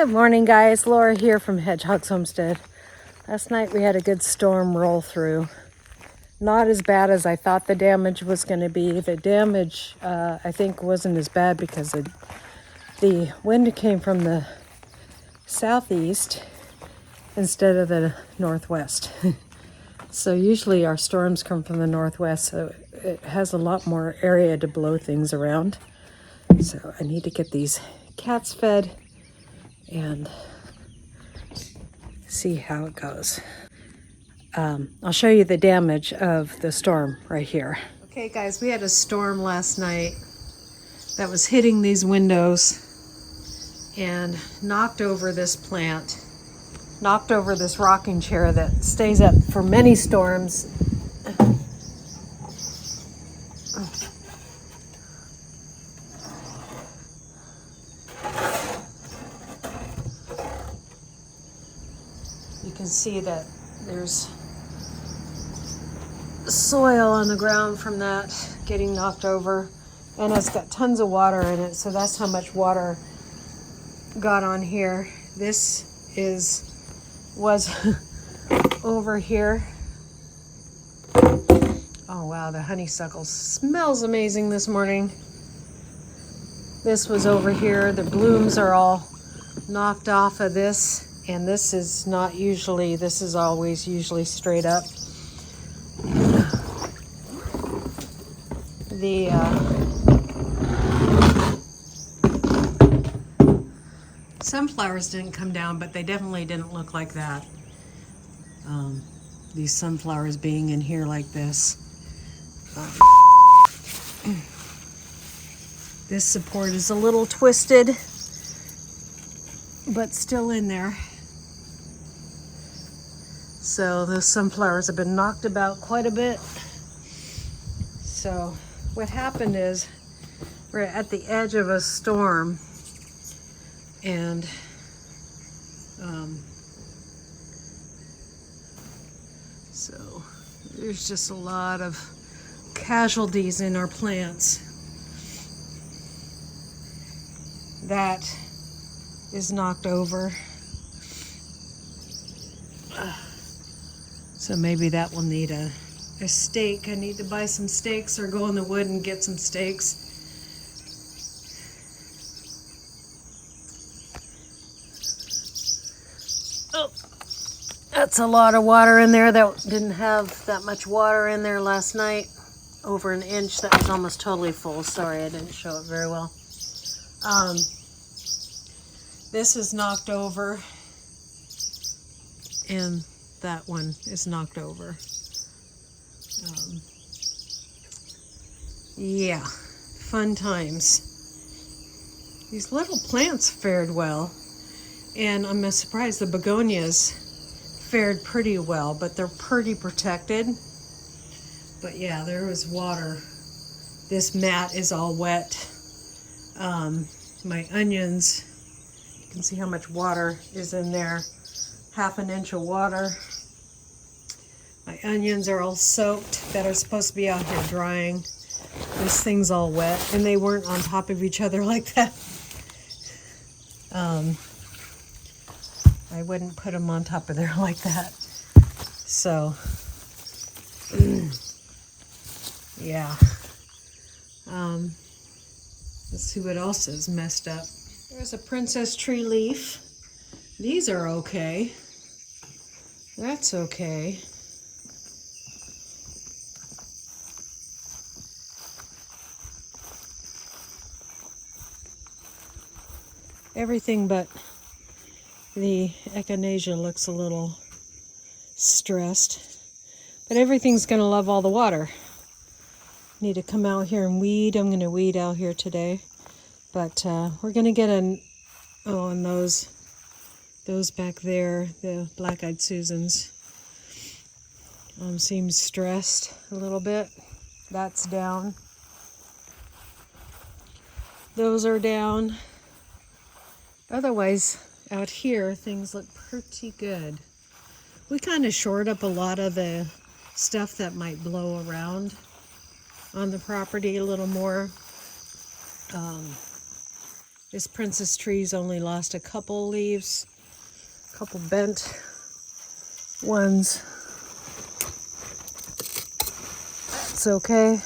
Good morning, guys. Laura here from Hedgehog's Homestead. Last night we had a good storm roll through. Not as bad as I thought the damage was going to be. The damage, I think, wasn't as bad because the wind came from the southeast instead of the northwest. So usually our storms come from the northwest, so it has a lot more area to blow things around. So I need to get these cats fed and see how it goes. I'll show you the damage of the storm right here. Okay guys, we had a storm last night that was hitting these windows and knocked over this plant, knocked over this rocking chair that stays up for many storms. You can see that there's soil on the ground from that getting knocked over, and it's got tons of water in it, so that's how much water got on here. This was over here. Oh wow, the honeysuckle smells amazing this morning. This was over here. The blooms are all knocked off of this. And this is not usually, this is always usually straight up. The sunflowers didn't come down, but they definitely didn't look like that. These sunflowers being in here like this. This support is a little twisted, but still in there. So those sunflowers have been knocked about quite a bit. So what happened is we're at the edge of a storm, and so there's just a lot of casualties in our plants. That is knocked over. So maybe that will need a stake. I need to buy some stakes or go in the wood and get some stakes. Oh, that's a lot of water in there. That didn't have that much water in there last night. Over an inch. That was almost totally full. Sorry, I didn't show it very well. This is knocked over, and that one is knocked over. Yeah, fun times. These little plants fared well, and I'm surprised the begonias fared pretty well, but they're pretty protected. But yeah, there was water. This mat is all wet. My onions, you can see how much water is in there. Half an inch of water. My onions are all soaked that are supposed to be out here drying. This thing's all wet, and they weren't on top of each other like that. I wouldn't put them on top of there like that. So, yeah. Let's see what else is messed up. There's a princess tree leaf. These are okay. That's okay. Everything but the echinacea looks a little stressed. But everything's going to love all the water. Need to come out here and weed. I'm going to weed out here today. But we're going to get and those back there, the black-eyed Susans, seems stressed a little bit. That's down. Those are down. Otherwise, out here, things look pretty good. We kind of shored up a lot of the stuff that might blow around on the property a little more. This princess tree's only lost a couple leaves, a couple bent ones. It's okay.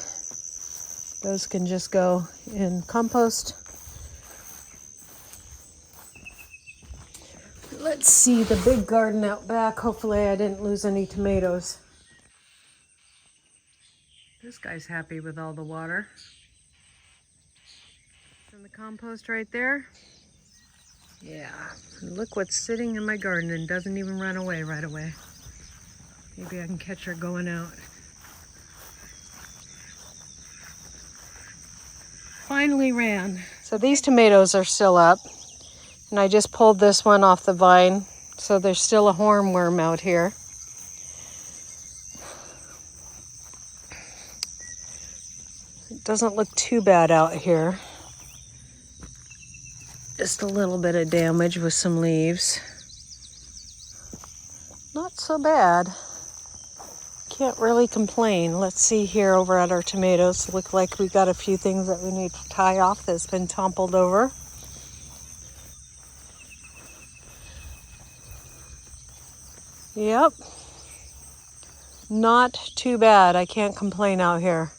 Those can just go in compost. Let's see the big garden out back. Hopefully I didn't lose any tomatoes. This guy's happy with all the water. And the compost right there. Yeah, and look what's sitting in my garden and doesn't even run away right away. Maybe I can catch her going out. Finally ran. So these tomatoes are still up. And I just pulled this one off the vine. So there's still a hornworm out here. It doesn't look too bad out here. Just a little bit of damage with some leaves. Not so bad. Can't really complain. Let's see here over at our tomatoes. Look like we got a few things that we need to tie off that's been toppled over. Yep. Not too bad. I can't complain out here.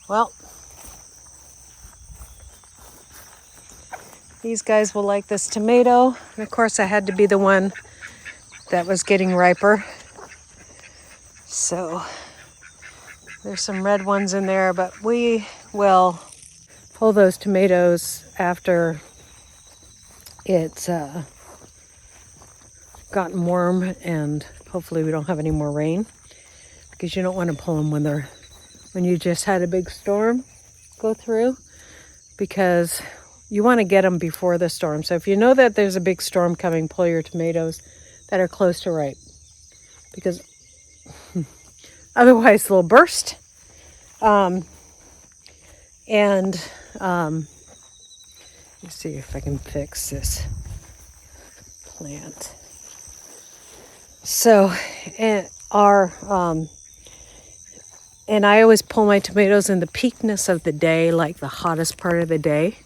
Well, these guys will like this tomato. And of course, I had to be the one that was getting riper. So there's some red ones in there, but we will pull those tomatoes after it's gotten warm, and hopefully we don't have any more rain, because you don't want to pull them when you just had a big storm go through, because you want to get them before the storm. So if you know that there's a big storm coming, pull your tomatoes that are close to ripe, because otherwise they'll burst. Let's see if I can fix this plant. So, and I always pull my tomatoes in the peakness of the day, like the hottest part of the day,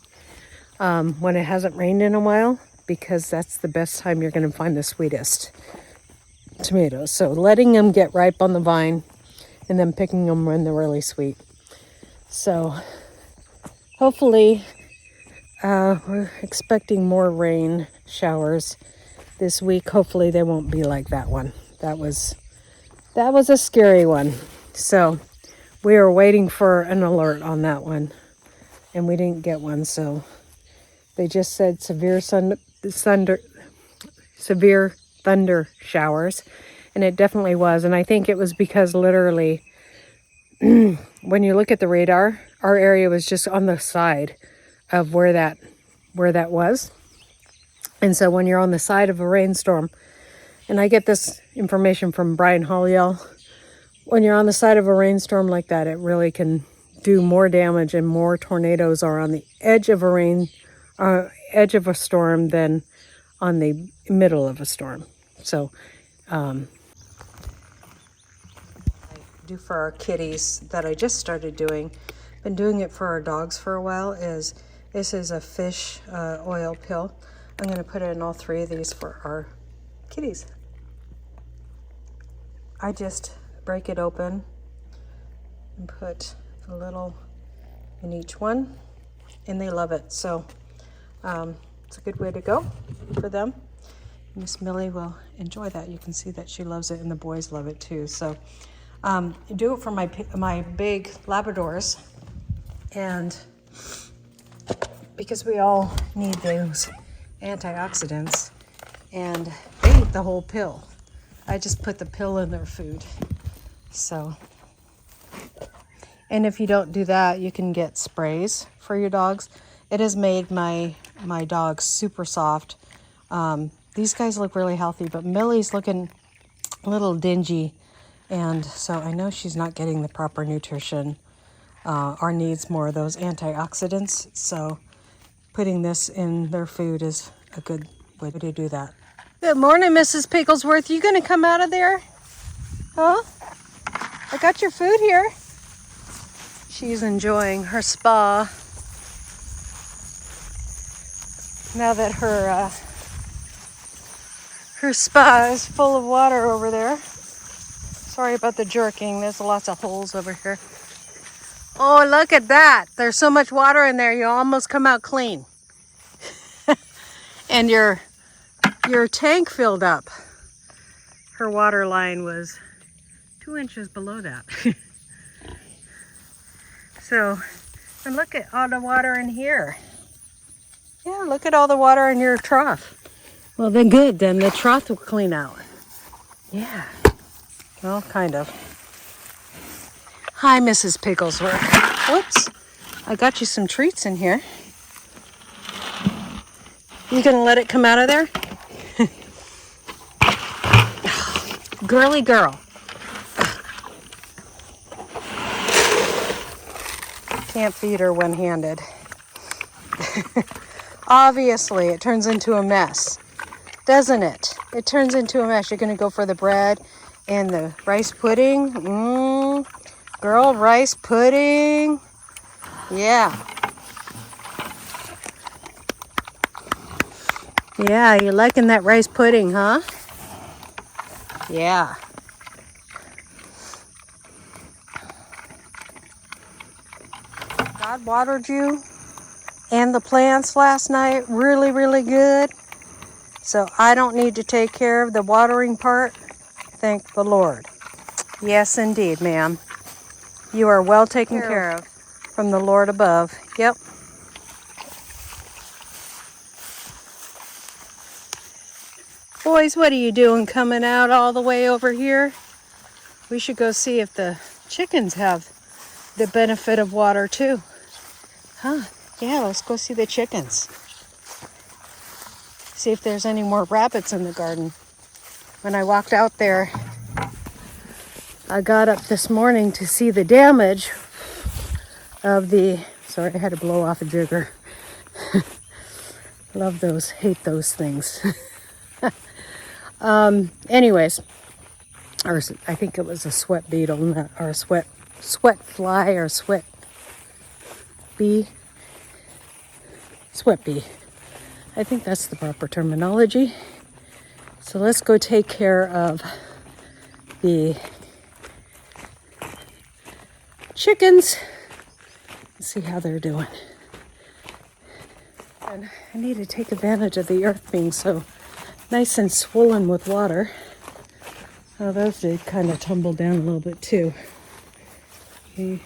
when it hasn't rained in a while, because that's the best time you're going to find the sweetest tomatoes. So letting them get ripe on the vine and then picking them when they're really sweet. So hopefully we're expecting more rain showers this week. Hopefully they won't be like that one. That was a scary one. So we were waiting for an alert on that one, and we didn't get one. So they just said severe thunder showers, and it definitely was. And I think it was because literally when you look at the radar, our area was just on the side of where that was. And so when you're on the side of a rainstorm, and I get this information from Brian Holliel, when you're on the side of a rainstorm like that, it really can do more damage, and more tornadoes are on the edge of a storm than on the middle of a storm. So I do for our kitties that I just started doing, been doing it for our dogs for a while, is this is a fish oil pill. I'm going to put in all 3 of these for our kitties. I just break it open and put a little in each one, and they love it. So it's a good way to go for them. Miss Millie will enjoy that. You can see that she loves it, and the boys love it too. So do it for my big Labradors, and because we all need those antioxidants, and they eat the whole pill. I just put the pill in their food. So, and if you don't do that, you can get sprays for your dogs. It has made my dogs super soft. These guys look really healthy, but Millie's looking a little dingy, and so I know she's not getting the proper nutrition or needs more of those antioxidants. So putting this in their food is a good way to do that. Good morning, Mrs. Picklesworth. You gonna come out of there? Huh? I got your food here. She's enjoying her spa. Now that her spa is full of water over there. Sorry about the jerking. There's lots of holes over here. Oh, look at that. There's so much water in there, you almost come out clean. And your tank filled up. Her water line was 2 inches below that. So, and look at all the water in here. Yeah, look at all the water in your trough. Well, then good. Then the trough will clean out. Yeah. Well, kind of. Hi, Mrs. Pigglesworth. Whoops. I got you some treats in here. You gonna let it come out of there? Girly girl. Can't feed her one-handed. Obviously, it turns into a mess, doesn't it? It turns into a mess. You're going to go for the bread and the rice pudding. Girl, rice pudding. Yeah. Yeah, you liking that rice pudding, huh? Yeah. God watered you and the plants last night really, really good. So I don't need to take care of the watering part. Thank the Lord. Yes, indeed, ma'am. You are well taken care of from the Lord above. Yep. Boys, what are you doing coming out all the way over here? We should go see if the chickens have the benefit of water too. Huh? Yeah, let's go see the chickens. See if there's any more rabbits in the garden. When I walked out there, I got up this morning to see the damage of the... Sorry, I had to blow off a jigger. Love those, hate those things. Anyways, or I think it was a sweat beetle, or a sweat fly, or sweat bee. Sweat bee. I think that's the proper terminology. So let's go take care of the chickens and see how they're doing. And I need to take advantage of the earth being so nice and swollen with water. Oh, those did kind of tumble down a little bit too. You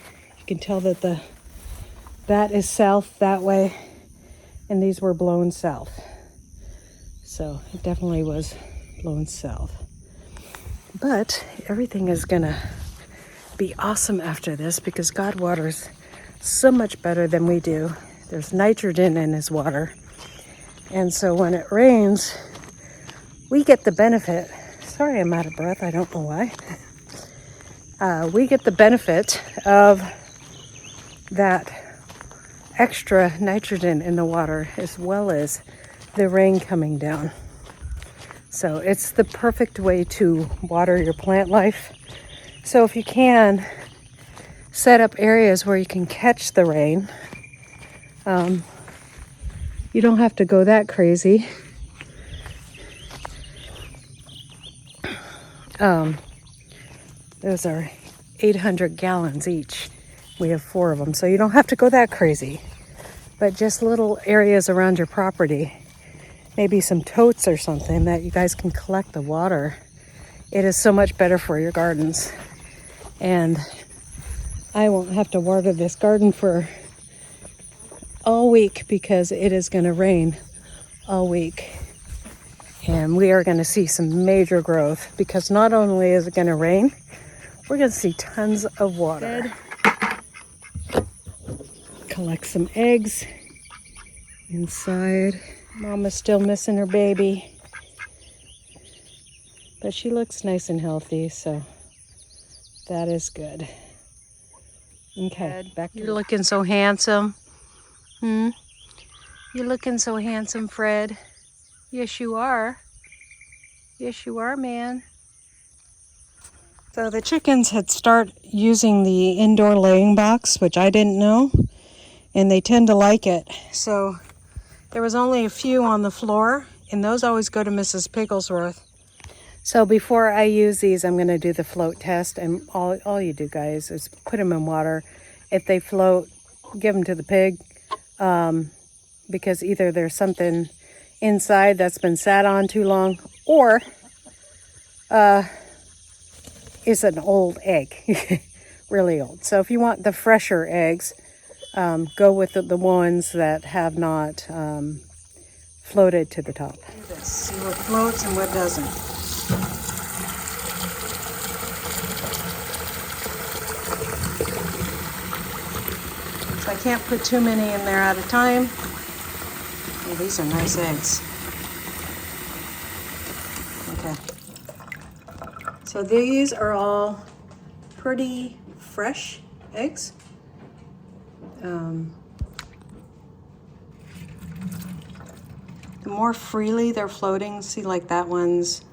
can tell that that is south that way, and these were blown south. So it definitely was blown south. But everything is gonna be awesome after this because God waters so much better than we do. There's nitrogen in his water. And so when it rains, we get the benefit. Sorry, I'm out of breath. I don't know why. We get the benefit of that extra nitrogen in the water as well as the rain coming down. So it's the perfect way to water your plant life. So if you can, set up areas where you can catch the rain. You don't have to go that crazy. Those are 800 gallons each. We have 4 of them, so you don't have to go that crazy. But just little areas around your property, maybe some totes or something that you guys can collect the water. It is so much better for your gardens. And I won't have to water this garden for all week because it is going to rain all week. And we are going to see some major growth because not only is it going to rain, we're going to see tons of water. Collect some eggs inside. Mama's still missing her baby, but she looks nice and healthy, so that is good. Okay, back to You're looking so handsome. You're looking so handsome, Fred. Yes, you are. Yes, you are, man. So the chickens had started using the indoor laying box, which I didn't know, and they tend to like it. So There was only a few on the floor, and those always go to Mrs. Pigglesworth. So before I use these, I'm going to do the float test, and all you do, guys, is put them in water. If they float, give them to the pig, because either there's something inside that's been sat on too long, or it's an old egg, really old. So if you want the fresher eggs, go with the ones that have not floated to the top. Let's see what floats and what doesn't. So I can't put too many in there at a time. Oh, these are nice eggs. Okay. So these are all pretty fresh eggs. The more freely they're floating, see, like that one's,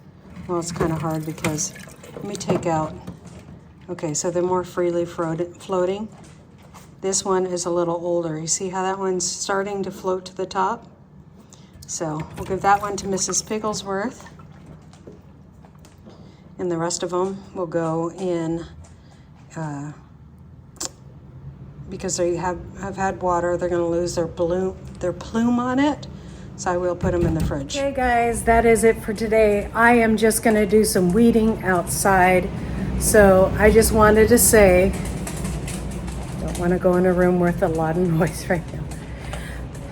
well, it's kind of hard because, let me take out, okay, so they're more freely floating. This one is a little older. You see how that one's starting to float to the top? So we'll give that one to Mrs. Pigglesworth. And the rest of them will go in, because they have had water, they're gonna lose their plume on it. So I will put them in the fridge. Okay guys, that is it for today. I am just gonna do some weeding outside. So I just wanted to say, don't wanna go in a room with a lot of noise right now.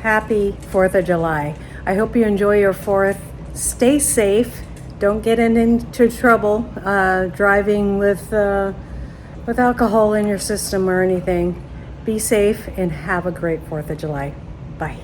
Happy 4th of July. I hope you enjoy your 4th. Stay safe. Don't get into trouble driving with alcohol in your system or anything. Be safe and have a great 4th of July. Bye.